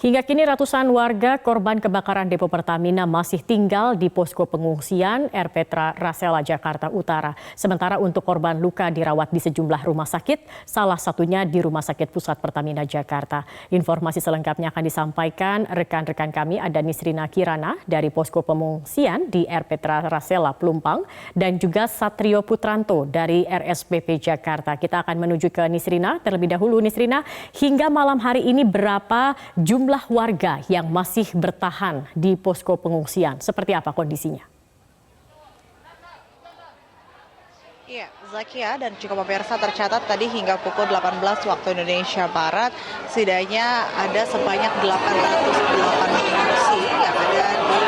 Hingga kini ratusan warga korban kebakaran depo Pertamina masih tinggal di posko pengungsian Air Petra Rasela Jakarta Utara. Sementara untuk korban luka dirawat di sejumlah rumah sakit, salah satunya di Rumah Sakit Pusat Pertamina Jakarta. Informasi selengkapnya akan disampaikan rekan-rekan kami, ada Nisrina Kirana dari posko pengungsian di Air Petra Rasela Pelumpang dan juga Satrio Putranto dari RSPP Jakarta. Kita akan menuju ke Nisrina terlebih dahulu. Nisrina, hingga malam hari ini berapa jumlah warga yang masih bertahan di posko pengungsian? Seperti apa kondisinya? Iya, Zakia dan juga pemirsa, tercatat tadi hingga pukul 18 waktu Indonesia Barat, setidaknya ada sebanyak 808 pengungsi yang ada di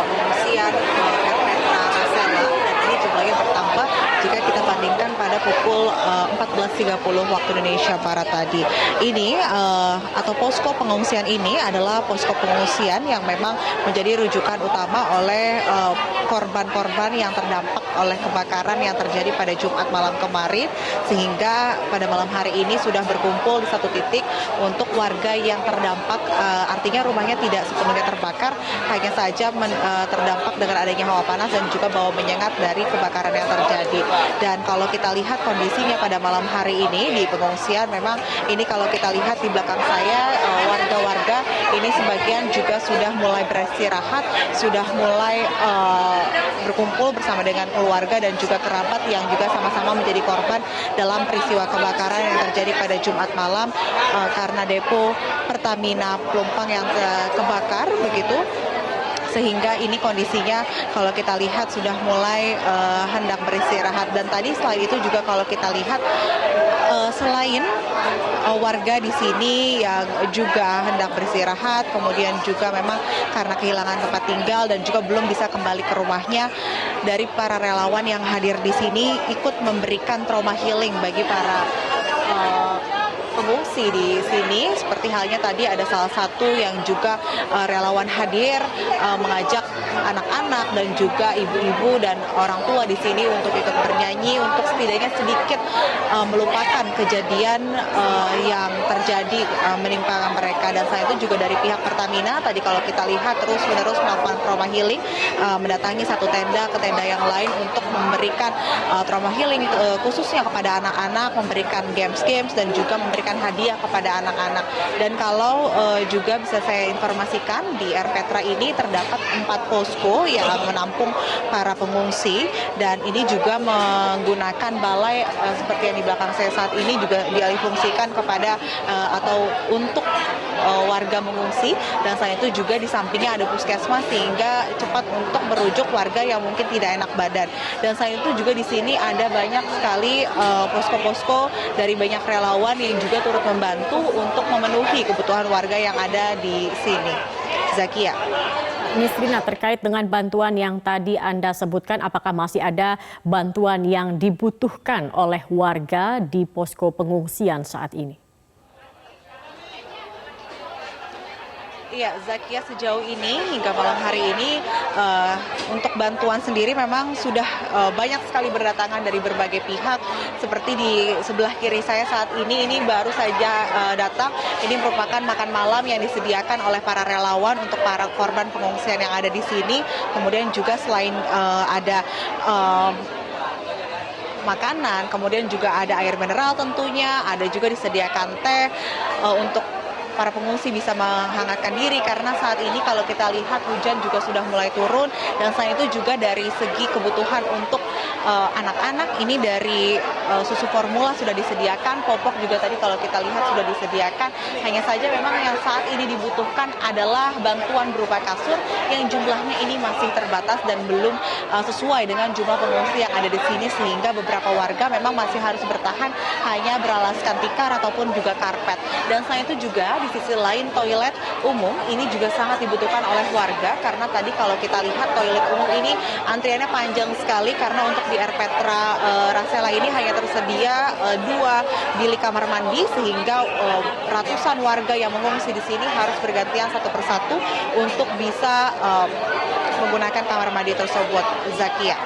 pengungsian Air Petra Rasela, dan ini jumlahnya bertambah jika kita bandingkan pada pukul 14.30 waktu Indonesia Barat tadi. Ini atau posko pengungsian ini adalah posko pengungsian yang memang menjadi rujukan utama oleh korban-korban yang terdampak oleh kebakaran yang terjadi pada Jumat malam kemarin, sehingga pada malam hari ini sudah berkumpul di satu titik untuk warga yang terdampak, artinya rumahnya tidak sepenuhnya terbakar, hanya saja terdampak dengan adanya hawa panas dan juga bau menyengat dari kebakaran yang terjadi. Dan kalau kita lihat kondisinya pada malam hari ini di pengungsian, memang ini kalau kita lihat di belakang saya, warga-warga ini sebagian juga sudah mulai beristirahat, sudah mulai berkumpul bersama dengan keluarga dan juga kerabat yang juga sama-sama menjadi korban dalam peristiwa kebakaran yang terjadi pada Jumat malam karena depo Pertamina Pelumpang yang kebakar begitu. Sehingga ini kondisinya kalau kita lihat sudah mulai hendak beristirahat. Dan tadi selain itu juga kalau kita lihat selain warga di sini yang juga hendak beristirahat, kemudian juga memang karena kehilangan tempat tinggal dan juga belum bisa kembali ke rumahnya, dari para relawan yang hadir di sini ikut memberikan trauma healing bagi para pengungsi di sini. Seperti halnya tadi ada salah satu yang juga relawan hadir mengajak anak-anak dan juga ibu-ibu dan orang tua di sini untuk ikut bernyanyi untuk setidaknya sedikit melupakan kejadian yang terjadi menimpa mereka. Dan selain itu juga dari pihak Pertamina tadi kalau kita lihat terus-menerus melakukan trauma healing, mendatangi satu tenda ke tenda yang lain untuk memberikan trauma healing khususnya kepada anak-anak, memberikan games-games dan juga memberikan hadiah kepada anak-anak. Dan kalau juga bisa saya informasikan, di Air Petra ini terdapat 4 posko yang menampung para pengungsi, dan ini juga menggunakan balai seperti yang di belakang saya saat ini juga dialihfungsikan kepada atau untuk warga mengungsi. Dan selain itu juga di sampingnya ada puskesmas sehingga cepat untuk merujuk warga yang mungkin tidak enak badan. Dan selain itu juga di sini ada banyak sekali posko-posko dari banyak relawan yang juga turut membantu untuk memenuhi kebutuhan warga yang ada di sini. Zakia. Nisrina, terkait dengan bantuan yang tadi Anda sebutkan, apakah masih ada bantuan yang dibutuhkan oleh warga di posko pengungsian saat ini? Iya, Zakia, sejauh ini hingga malam hari ini untuk bantuan sendiri memang sudah banyak sekali berdatangan dari berbagai pihak. Seperti di sebelah kiri saya saat ini baru saja datang. Ini merupakan makan malam yang disediakan oleh para relawan untuk para korban pengungsian yang ada di sini. Kemudian juga selain ada makanan, kemudian juga ada air mineral tentunya, ada juga disediakan teh untuk para pengungsi bisa menghangatkan diri, karena saat ini kalau kita lihat hujan juga sudah mulai turun. Dan selain itu juga dari segi kebutuhan untuk anak-anak ini dari susu formula sudah disediakan, popok juga tadi kalau kita lihat sudah disediakan. Hanya saja memang yang saat ini dibutuhkan adalah bantuan berupa kasur yang jumlahnya ini masih terbatas dan belum sesuai dengan jumlah pengungsi yang ada di sini, sehingga beberapa warga memang masih harus bertahan hanya beralaskan tikar ataupun juga karpet. Dan selain itu juga di sisi lain toilet umum ini juga sangat dibutuhkan oleh warga, karena tadi kalau kita lihat toilet umum ini antriannya panjang sekali, karena untuk di Air Petra Rasela ini hanya tersedia 2 bilik kamar mandi, sehingga ratusan warga yang mengungsi di sini harus bergantian satu persatu untuk bisa menggunakan kamar mandi tersebut. Zakia.